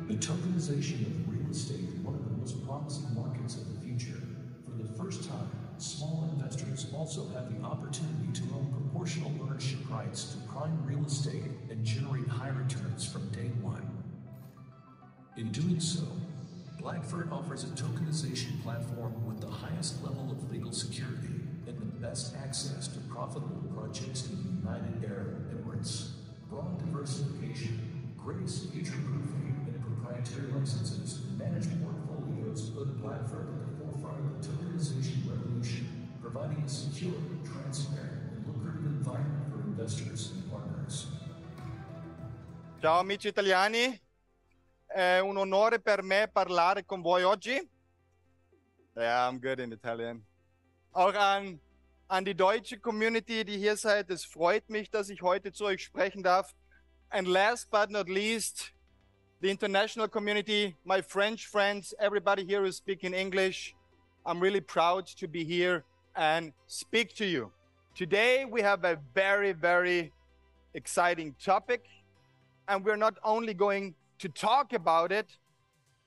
The tokenization of real estate is one of the most promising markets of the future. For the first time, small investors also have the opportunity to own proportional ownership rights to prime real estate and generate high returns from day one. In doing so, Blackford offers a tokenization platform with the highest level of legal security and the best access to profitable projects in the United Arab Emirates. Broad diversification, grace, future-proofing, and proprietary licenses to manage portfolios put Blackford at the forefront of the tokenization revolution, providing a secure, transparent, and lucrative environment for investors and partners. Ciao amici italiani, è un onore per me parlare con voi oggi. Yeah, I'm good in Italian. Auch an die deutsche Community, die hier seid, es freut mich, dass ich heute zu euch sprechen darf. And last but not least, the international community, my French friends, everybody here who's speaking English, I'm really proud to be here and speak to you. Today we have a very, very exciting topic, and we're not only going to talk about it,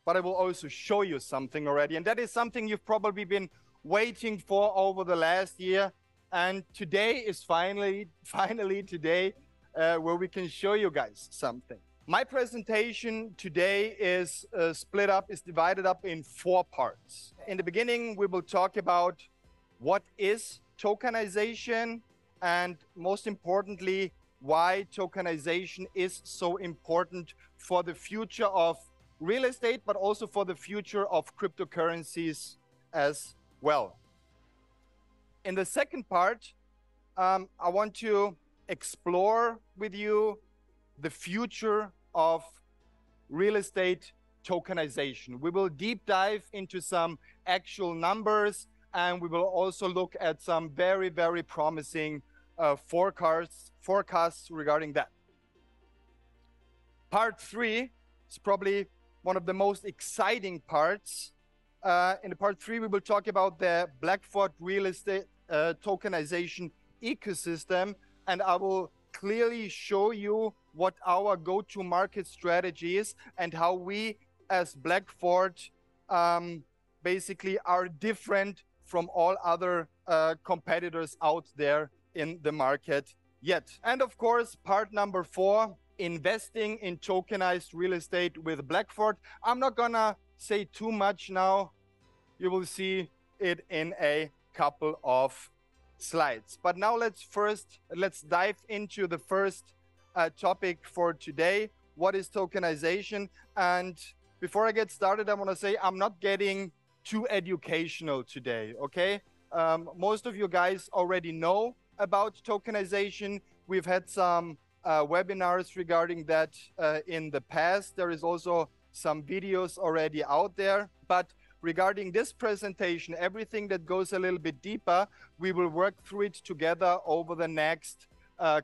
but I will also show you something already. And that is something you've probably been waiting for over the last year. And today is finally today where we can show you guys something. My presentation today is divided up in 4 parts. In the beginning, we will talk about what is tokenization, and most importantly, why tokenization is so important for the future of real estate, but also for the future of cryptocurrencies as well. In the second part, I want to explore with you the future of real estate tokenization. We will deep dive into some actual numbers, and we will also look at some very, very promising forecasts regarding that. Part 3 is probably one of the most exciting parts. In the part 3, we will talk about the Blackford real estate tokenization ecosystem, and I will clearly show you what our go-to-market strategy is and how we as Blackford basically are different from all other competitors out there in the market yet. And of course, part number 4, investing in tokenized real estate with Blackford. I'm not gonna say too much now. You will see it in a couple of slides. But now let's dive into the first topic for today. What is tokenization? And before I get started, I want to say I'm not getting too educational today, okay? Most of you guys already know about tokenization. We've had some webinars regarding that in the past. There is also some videos already out there. But regarding this presentation, everything that goes a little bit deeper, we will work through it together over the next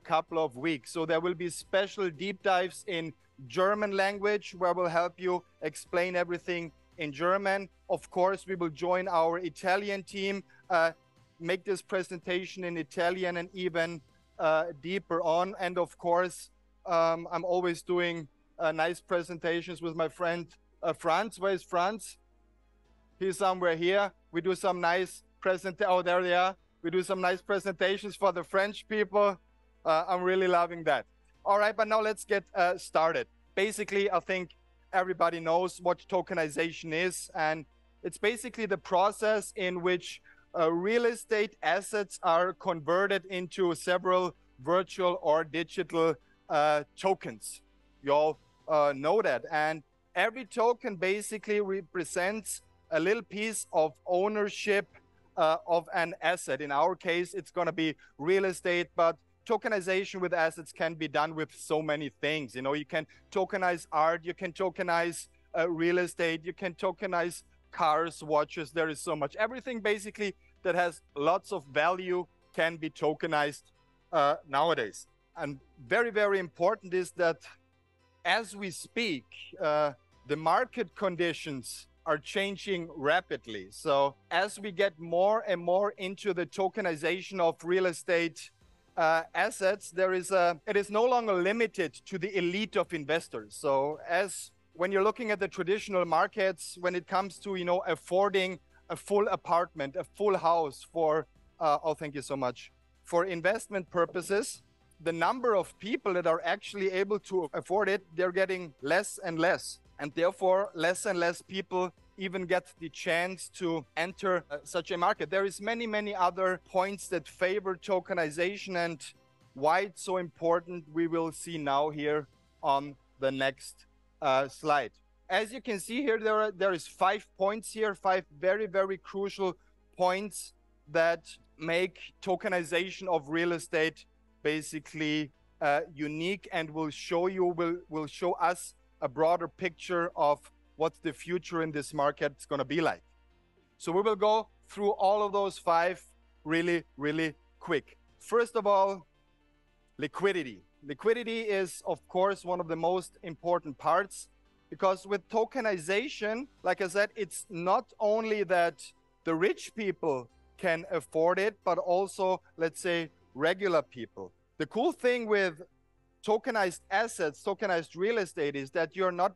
couple of weeks. So there will be special deep dives in German language where we'll help you explain everything in German. Of course, we will join our Italian team, make this presentation in Italian and even deeper on. And of course, I'm always doing nice presentations with my friend Franz. Where is Franz? He's somewhere here. We do some nice oh, there they are. We do some nice presentations for the French people. I'm really loving that. All right, but now let's get started. Basically, I think everybody knows what tokenization is, and it's basically the process in which real estate assets are converted into several virtual or digital tokens. You all know that. And every token basically represents a little piece of ownership of an asset. In our case, it's going to be real estate, but tokenization with assets can be done with so many things. You know, you can tokenize art, you can tokenize real estate, you can tokenize cars, watches. There is so much. Everything basically that has lots of value can be tokenized nowadays. And very, very important is that as we speak, the market conditions are changing rapidly. So as we get more and more into the tokenization of real estate assets, it is no longer limited to the elite of investors. So as when you're looking at the traditional markets, when it comes to, you know, affording a full apartment, a full house for, oh, thank you so much, for investment purposes, the number of people that are actually able to afford it, they're getting less and less. And therefore, less and less people even get the chance to enter such a market. There is many other points that favor tokenization, and why it's so important, we will see now here on the next slide. As you can see here, there is 5 points here, 5 very crucial points that make tokenization of real estate basically unique, and will show us a broader picture of what the future in this market is going to be like. So we will go through all of those 5 really quick. First of all, liquidity. Liquidity is, of course, one of the most important parts, because with tokenization, like I said, it's not only that the rich people can afford it, but also, let's say, regular people. The cool thing with tokenized assets, tokenized real estate, is that you're not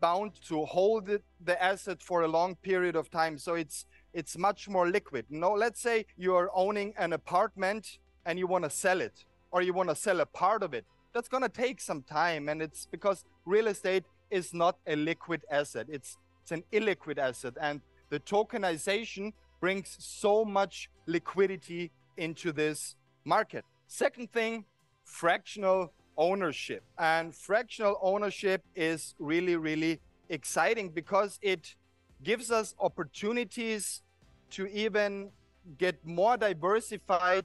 bound to hold the asset for a long period of time. So it's much more liquid. You know, let's say you are owning an apartment and you want to sell it, or you want to sell a part of it. That's going to take some time, and it's because real estate is not a liquid asset. It's an illiquid asset, and the tokenization brings so much liquidity into this market. Second thing, fractional ownership. And fractional ownership is really exciting, because it gives us opportunities to even get more diversified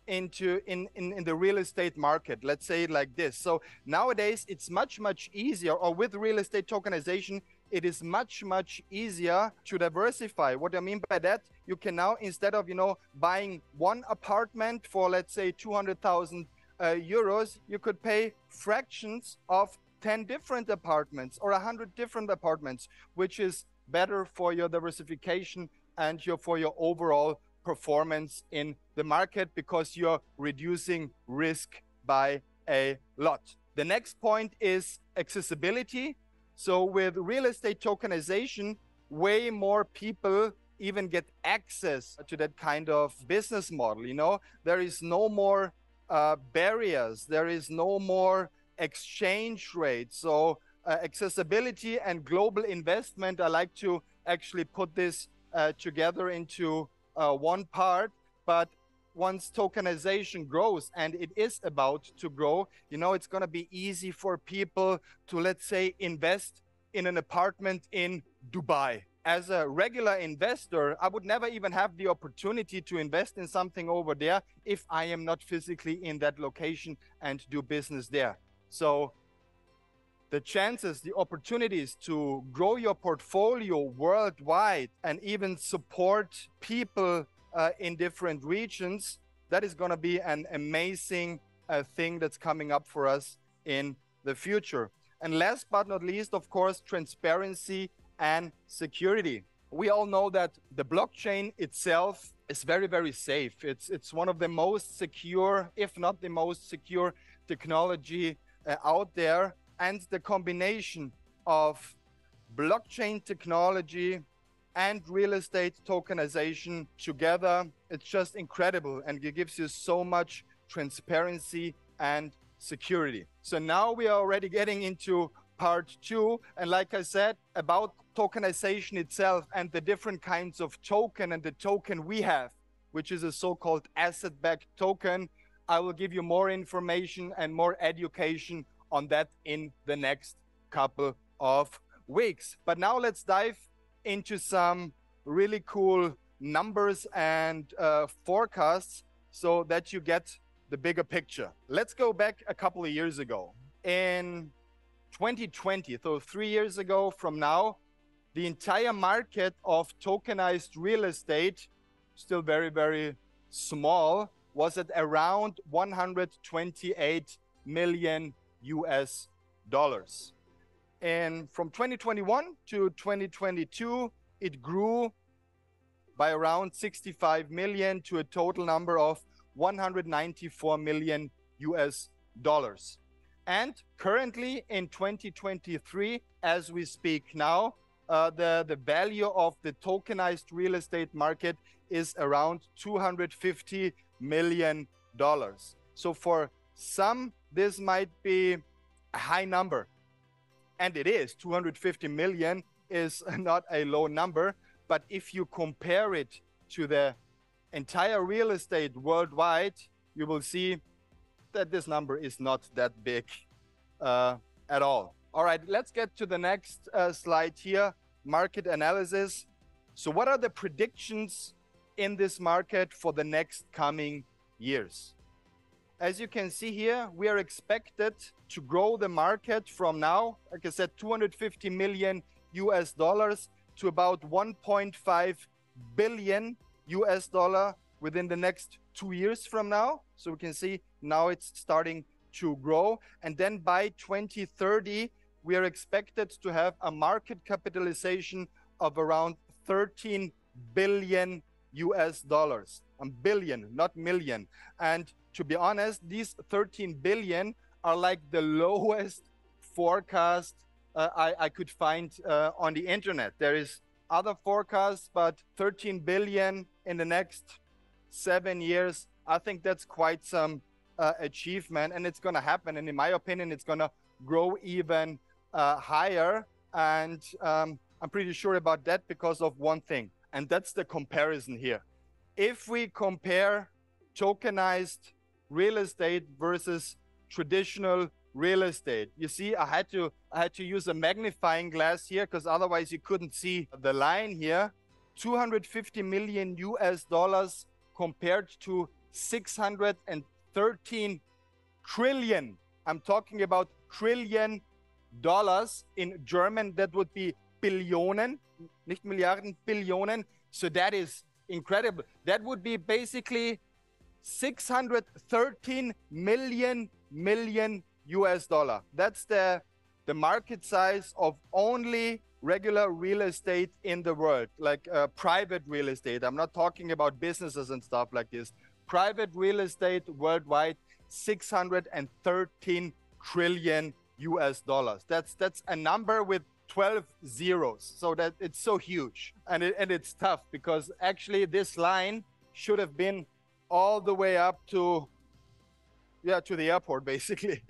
in the real estate market. Let's say it like this. So nowadays it's much easier, or with real estate tokenization, it is much easier to diversify. What I mean by that, you can now, instead of, you know, buying one apartment for, let's say, 200,000 euros, you could pay fractions of 10 different apartments or 100 different apartments, which is better for your diversification and for your overall performance in the market, because you're reducing risk by a lot. The next point is accessibility. So with real estate tokenization, way more people even get access to that kind of business model. You know, there is no more barriers, there is no more exchange rate. So accessibility and global investment, I like to actually put this together into one part. But once tokenization grows, and it is about to grow, you know, it's going to be easy for people to, let's say, invest in an apartment in Dubai. As a regular investor, I would never even have the opportunity to invest in something over there if I am not physically in that location and do business there. So the chances, the opportunities to grow your portfolio worldwide and even support people in different regions, that is going to be an amazing thing that's coming up for us in the future. And last but not least, of course, transparency and security. We all know that the blockchain itself is very safe. It's one of the most secure, if not the most secure technology out there. And the combination of blockchain technology and real estate tokenization together, it's just incredible, and it gives you so much transparency and security. So now we are already getting into part 2, and like I said, about tokenization itself and the different kinds of token, and the token we have, which is a so-called asset-backed token. I will give you more information and more education on that in the next couple of weeks. But now let's dive into some really cool numbers and forecasts so that you get the bigger picture. Let's go back a couple of years ago. In 2020, so 3 years ago from now, the entire market of tokenized real estate, still very small, was at around 128 million US dollars. And from 2021 to 2022, it grew by around 65 million to a total number of 194 million US dollars. And currently in 2023, as we speak now, the value of the tokenized real estate market is around $250 million. So for some, this might be a high number. And it is. 250 million is not a low number. But if you compare it to the entire real estate worldwide, you will see that this number is not that big at all. All right, let's get to the next slide here, market analysis. So what are the predictions in this market for the next coming years? As you can see here, we are expected to grow the market from now, like I said, 250 million US dollars to about 1.5 billion US dollar within the next 2 years from now. So we can see now it's starting to grow. And then by 2030, we are expected to have a market capitalization of around 13 billion US dollars. A billion, not million. And to be honest, these 13 billion are like the lowest forecast I could find on the internet. There is other forecasts, but 13 billion in the next 7 years, I think that's quite some achievement, and it's going to happen. And in my opinion, it's going to grow even higher. And I'm pretty sure about that because of one thing, and that's the comparison here. If we compare tokenized real estate versus traditional real estate, you see, I had to use a magnifying glass here because otherwise you couldn't see the line here. 250 million US dollars compared to 613 trillion. I'm talking about trillion dollars. In German, that would be Billionen, nicht Milliarden, Billionen. So that is incredible. That would be basically 613 million US dollar. That's the market size of only regular real estate in the world, like private real estate. I'm not talking about businesses and stuff like this. Private real estate worldwide, 613 trillion US dollars. That's a number with 12 zeros. So that it's so huge. And it's tough because actually this line should have been all the way up to the airport, basically.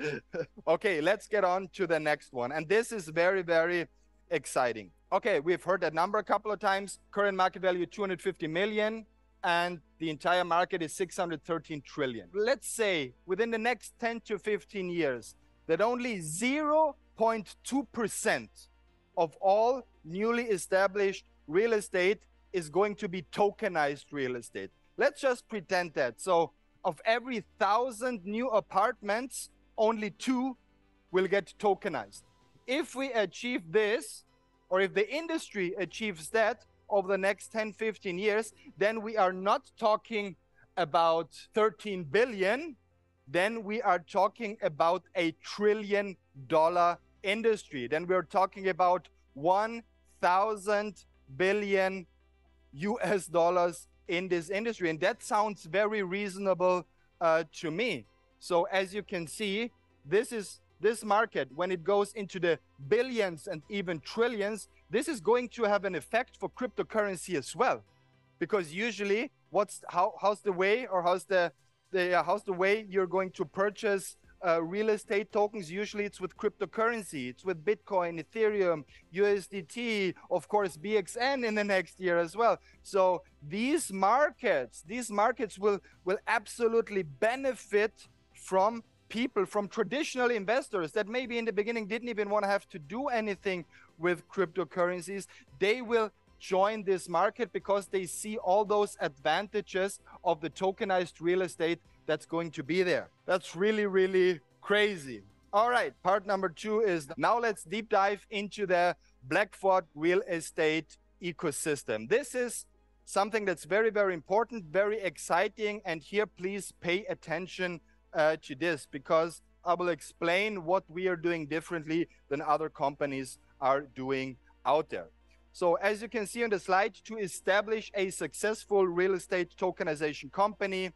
Okay, let's get on to the next one. And this is very, very exciting. Okay, we've heard that number a couple of times. Current market value, 250 million. And the entire market is 613 trillion. Let's say within the next 10 to 15 years, that only 0.2% of all newly established real estate is going to be tokenized real estate. Let's just pretend that. So of every 1,000 new apartments, only 2 will get tokenized. If we achieve this, or if the industry achieves that over the next 10, 15 years, then we are not talking about 13 billion. Then we are talking about a $1 trillion industry. Then we're talking about 1,000 billion US dollars in this industry. And that sounds very reasonable to me. So as you can see, this market, when it goes into the billions and even trillions, this is going to have an effect for cryptocurrency as well. Because usually how's the way you're going to purchase real estate tokens? Usually it's with cryptocurrency. It's with Bitcoin, Ethereum, USDT, of course, BXN in the next year as well. So these markets will absolutely benefit from people, from traditional investors that maybe in the beginning didn't even want to have to do anything with cryptocurrencies. They will join this market because they see all those advantages of the tokenized real estate that's going to be there. That's really, really crazy. All right, part number 2 is now let's deep dive into the Blackford real estate ecosystem. This is something that's very, very important, very exciting. And here, please pay attention to this because I will explain what we are doing differently than other companies are doing out there. So as you can see on the slide, to establish a successful real estate tokenization company,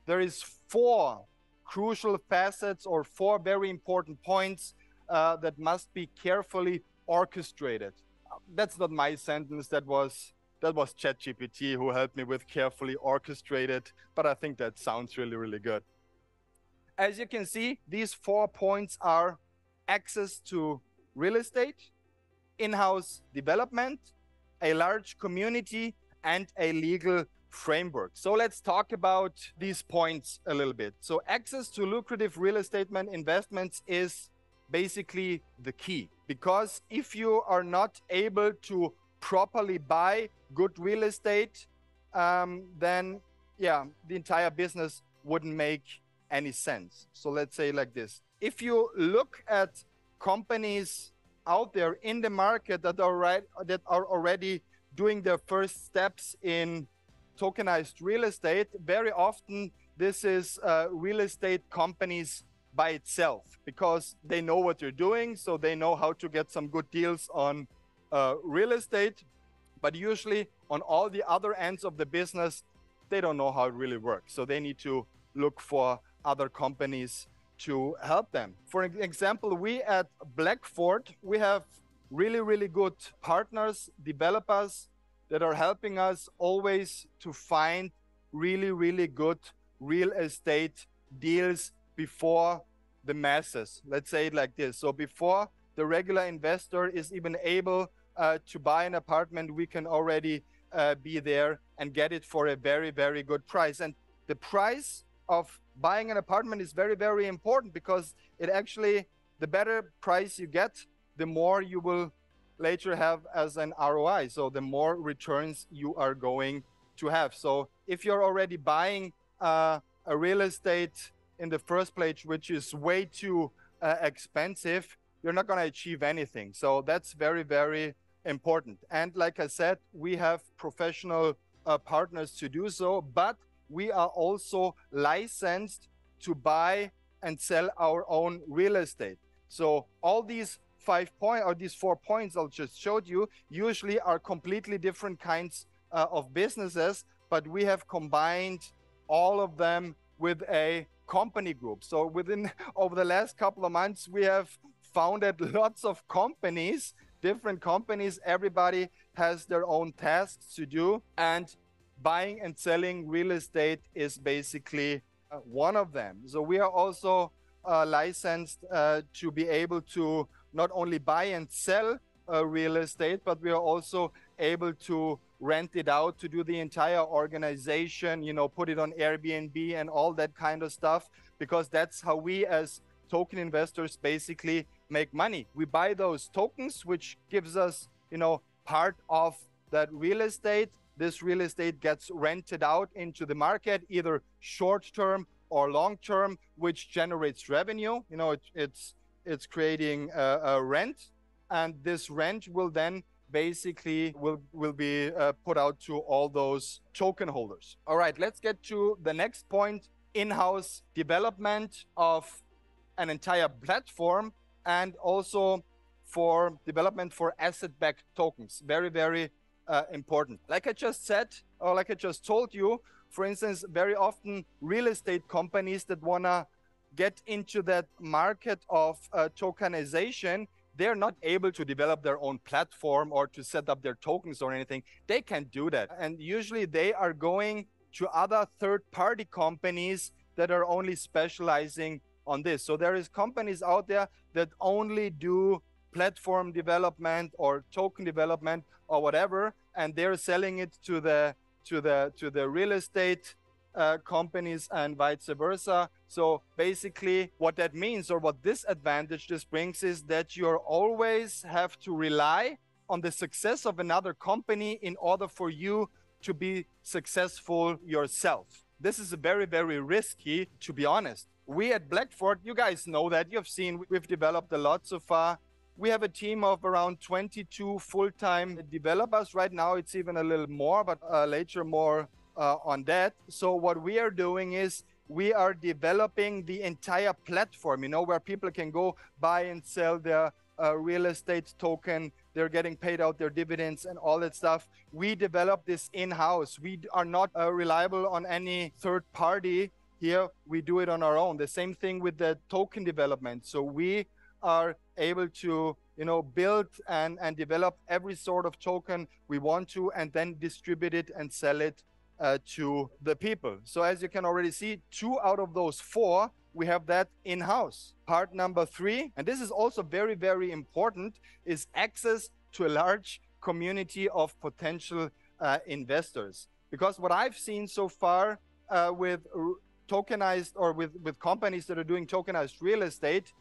there is 4 crucial facets or four very important points that must be carefully orchestrated. That's not my sentence. That was ChatGPT who helped me with carefully orchestrated, but I think that sounds really, really good. As you can see, these 4 points are access to real estate, in-house development, a large community, and a legal framework. So let's talk about these points a little bit. So access to lucrative real estate investments is basically the key, because if you are not able to properly buy good real estate, then yeah, the entire business wouldn't make any sense. So let's say like this: if you look at companies out there in the market that are already doing their first steps in tokenized real estate, very often this is real estate companies by itself, because they know what they're doing, so they know how to get some good deals on real estate, but usually on all the other ends of the business, they don't know how it really works. So they need to look for other companies to help them. For example, we at Blackford, we have really, really good partners, developers that are helping us always to find really, really good real estate deals before the masses. Let's say it like this. So before the regular investor is even able to buy an apartment, we can already be there and get it for a very, very good price. And the price of buying an apartment is very, very important, because it actually, the better price you get, the more you will later have as an ROI. So the more returns you are going to have. So if you're already buying a real estate in the first place, which is way too expensive, you're not going to achieve anything. So that's very, very important. And like I said, we have professional partners to do so, but we are also licensed to buy and sell our own real estate. So all these 4 points I just showed you usually are completely different kinds of businesses, but we have combined all of them with a company group. So over the last couple of months, we have founded lots of companies, different companies. Everybody has their own tasks to do, and buying and selling real estate is basically one of them. So we are also licensed to be able to not only buy and sell real estate, but we are also able to rent it out, to do the entire organization, put it on Airbnb and all that kind of stuff, because that's how we as token investors basically make money. We buy those tokens, which gives us, part of that real estate. This real estate gets rented out into the market, either short-term or long-term, which generates revenue. It's creating a rent, and this rent will then basically will be put out to all those token holders. All right, let's get to the next point: in-house development of an entire platform, and also for development for asset-backed tokens. Very, very important. Like I just said, or like I just told you, for instance, very often real estate companies that want to get into that market of tokenization, they're not able to develop their own platform or to set up their tokens or anything. They can't do that. And usually they are going to other third-party companies that are only specializing on this. So there is companies out there that only do platform development or token development or whatever, and they're selling it to the real estate companies and vice versa. So basically what that means, or what disadvantage this brings, is that you always have to rely on the success of another company in order for you to be successful yourself. This is very, very risky, to be honest. We at Blackford, you guys know that, you've seen, we've developed a lot so far. We have a team of around 22 full-time developers. Right now it's even a little more, but later more on that. So what we are doing is we are developing the entire platform, where people can go buy and sell their real estate token. They're getting paid out their dividends and all that stuff. We develop this in-house. We are not reliable on any third party here we do it on our own. The same thing with the token development. So we are able to, build and develop every sort of token we want to, and then distribute it and sell it to the people. So as you can already see, 2 out of those 4, we have that in-house. Part number 3, and this is also very, very important, is access to a large community of potential investors. Because what I've seen so far with tokenized, or with companies that are doing tokenized real estate,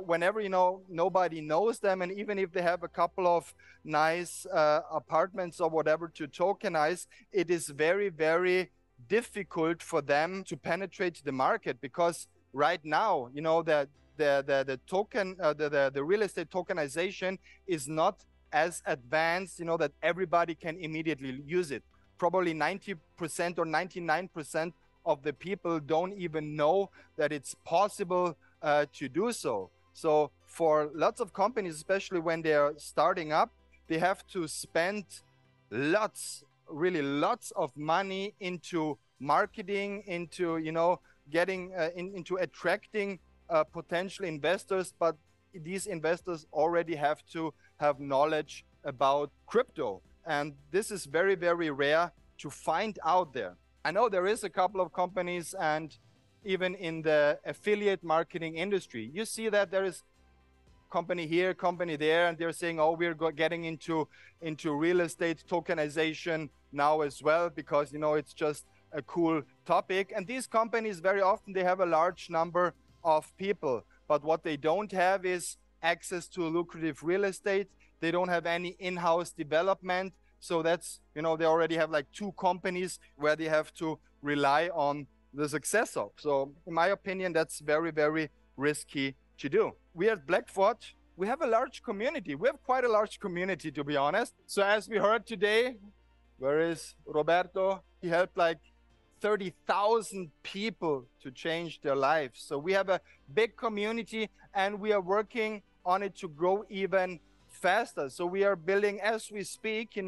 whenever, nobody knows them, and even if they have a couple of nice apartments or whatever to tokenize, it is very, very difficult for them to penetrate the market, because right now, the token, the real estate tokenization is not as advanced, that everybody can immediately use it. Probably 90% or 99% of the people don't even know that it's possible to do so. So for lots of companies, especially when they're starting up, they have to spend really lots of money into marketing, into, getting into attracting potential investors. But these investors already have to have knowledge about crypto. And this is very, very rare to find out there. I know there is a couple of companies, and even in the affiliate marketing industry, you see that there is company here, company there, and they're saying, oh, we're getting into real estate tokenization now as well, because, it's just a cool topic. And these companies, very often, they have a large number of people, but what they don't have is access to lucrative real estate. They don't have any in-house development. So that's, they already have like 2 companies where they have to rely on the success of. So in my opinion, that's very, very risky to do. We at Blackford, we have a large community. We have quite a large community, to be honest. So as we heard today, where is Roberto? He helped like 30,000 people to change their lives. So we have a big community, and we are working on it to grow even faster. So we are building as we speak.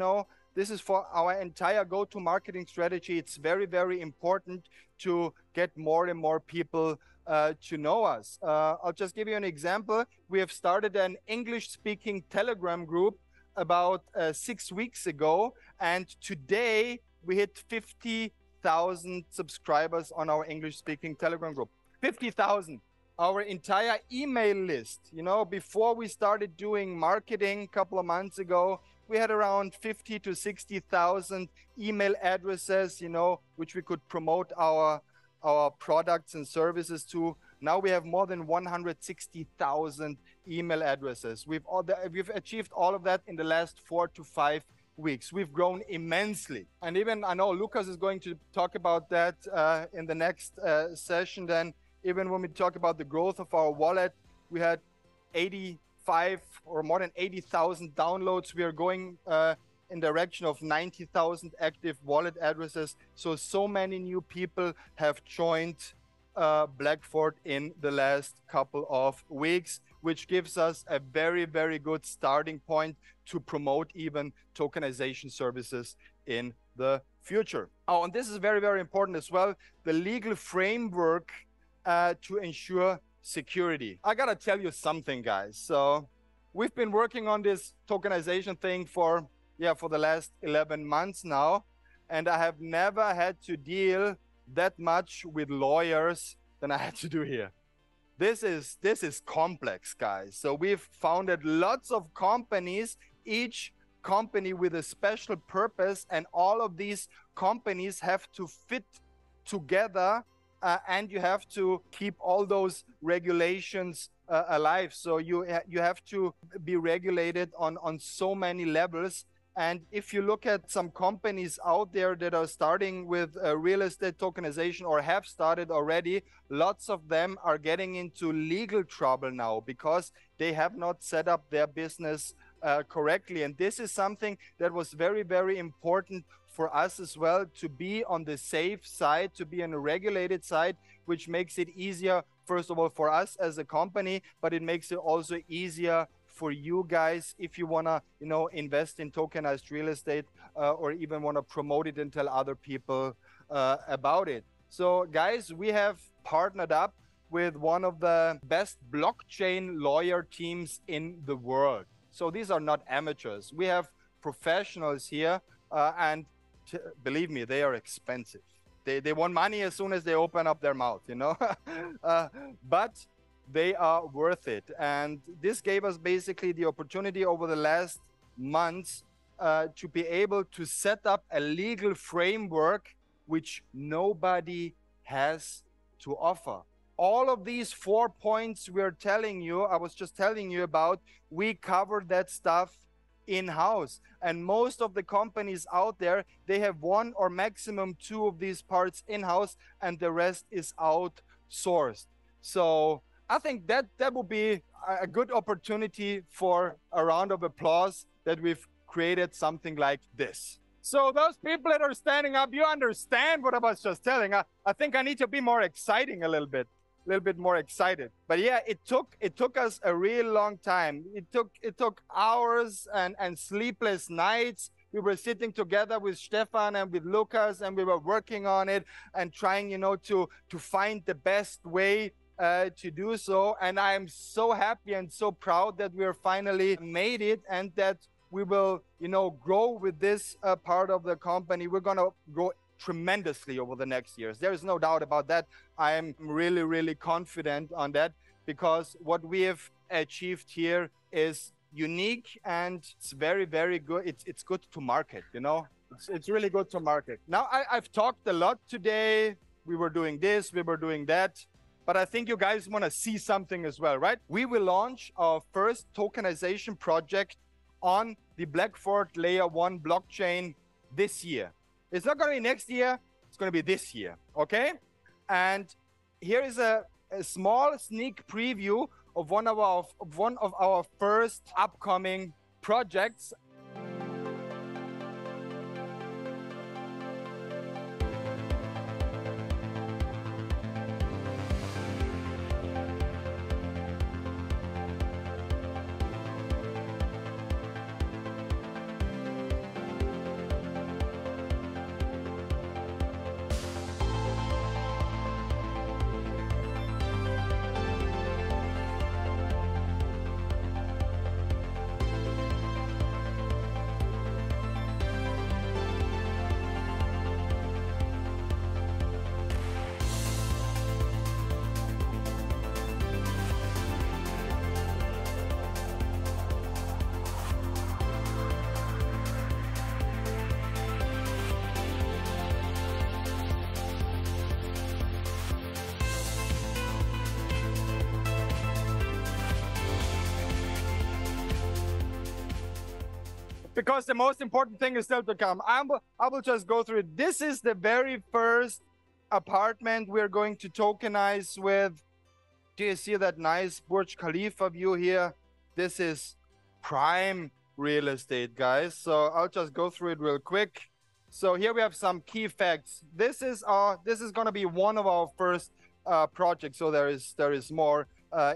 This is for our entire go-to-marketing strategy. It's very, very important to get more and more people to know us. I'll just give you an example. We have started an English-speaking Telegram group about 6 weeks ago, and today we hit 50,000 subscribers on our English-speaking Telegram group. 50,000. Our entire email list, before we started doing marketing a couple of months ago, we had around 50 to 60,000 email addresses, which we could promote our products and services to. Now we have more than 160,000 email addresses. We've achieved all of that in the last 4 to 5 weeks. We've grown immensely. And even, I know Lucas is going to talk about that in the next session. Then even when we talk about the growth of our wallet, we had 85 or more than 80,000 downloads. We are going in direction of 90,000 active wallet addresses. So many new people have joined Blackford in the last couple of weeks, which gives us a very, very good starting point to promote even tokenization services in the future. Oh, and this is very, very important as well, the legal framework to ensure security. I gotta tell you something, guys. So we've been working on this tokenization thing for the last 11 months now, and I have never had to deal that much with lawyers than I had to do here. This is complex, guys. So we've founded lots of companies, each company with a special purpose, and all of these companies have to fit together, and you have to keep all those regulations alive. So you have to be regulated on so many levels. And if you look at some companies out there that are starting with real estate tokenization or have started already, lots of them are getting into legal trouble now because they have not set up their business correctly. And this is something that was very, very important for us as well, to be on the safe side, to be on a regulated side, which makes it easier, first of all, for us as a company, but it makes it also easier for you guys if you want to, invest in tokenized real estate or even want to promote it and tell other people about it. So guys, we have partnered up with one of the best blockchain lawyer teams in the world. So these are not amateurs. We have professionals here, and believe me, they are expensive. They want money as soon as they open up their mouth, you know. But they are worth it. And this gave us basically the opportunity over the last months to be able to set up a legal framework which nobody has to offer. All of these 4 points we're telling you, I was just telling you about, we covered that stuff in-house. And most of the companies out there, they have 1 or maximum 2 of these parts in-house, and the rest is outsourced. So I think that would be a good opportunity for a round of applause that we've created something like this. So those people that are standing up, you understand what I was just telling. I think I need to be more exciting a little bit more excited. But yeah, it took us a real long time. It took hours and sleepless nights. We were sitting together with Stefan and with Lucas, and we were working on it and trying, you know, to find the best way to do so. And I'm so happy and so proud that we're finally made it, and that we will, you know, grow with this part of the company. We're going to grow tremendously over the next years. There is no doubt about that. I am really, really confident on that, because what we have achieved here is unique, and it's very, very good. It's good to market, you know. It's really good to market. Now, I've talked a lot today. We were doing this, we were doing that. But I think you guys want to see something as well, right? We will launch our first tokenization project on the Blackford Layer 1 blockchain this year. It's not going to be next year, it's going to be this year, okay? And here is a small sneak preview of one of our first upcoming projects. Because the most important thing is still to come. I will just go through it. This is the very first apartment we're going to tokenize with. Do you see that nice Burj Khalifa view here? This is prime real estate, guys. So I'll just go through it real quick. So here we have some key facts. This is going to be one of our first projects. So there is more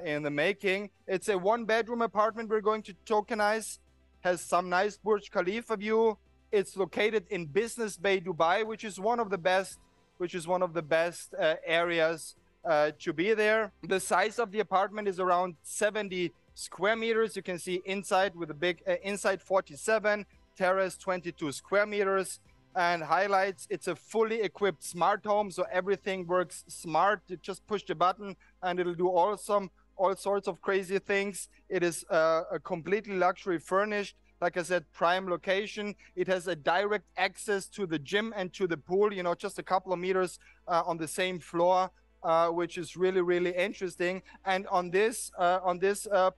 in the making. It's a 1-bedroom apartment we're going to tokenize. Has some nice Burj Khalifa view. It's located in Business Bay, Dubai, which is one of the best areas to be there. The size of the apartment is around 70 square meters. You can see inside with a big inside 47, terrace 22 square meters. And highlights, it's a fully equipped smart home, so everything works smart. You just push the button and it'll do all sorts of crazy things. It is a completely luxury furnished, like I said, prime location. It has a direct access to the gym and to the pool, you know, just a couple of meters on the same floor, which is really, really interesting. And on this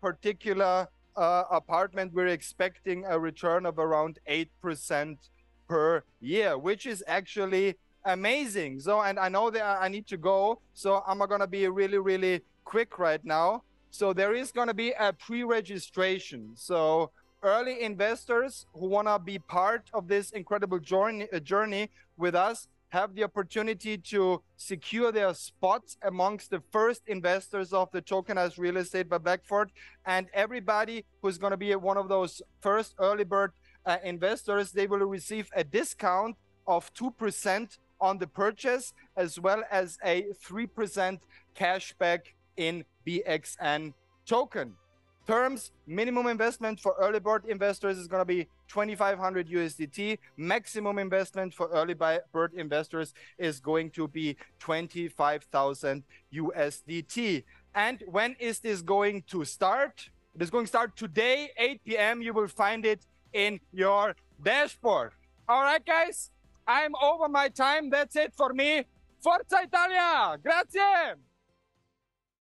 particular apartment, we're expecting a return of around 8% per year, which is actually amazing. So, and I know that I need to go, so I'm going to be really, really quick right now. So there is going to be a pre-registration. So early investors who want to be part of this incredible journey with us have the opportunity to secure their spots amongst the first investors of the tokenized real estate by Blackford. And everybody who's going to be one of those first early bird investors, they will receive a discount of 2% on the purchase, as well as a 3% cashback in BXN token. Terms: minimum investment for early bird investors is going to be 2,500 USDT. Maximum investment for early bird investors is going to be 25,000 USDT. And when is this going to start? It is going to start today, 8 p.m. You will find it in your dashboard. All right, guys, I'm over my time. That's it for me. Forza Italia! Grazie!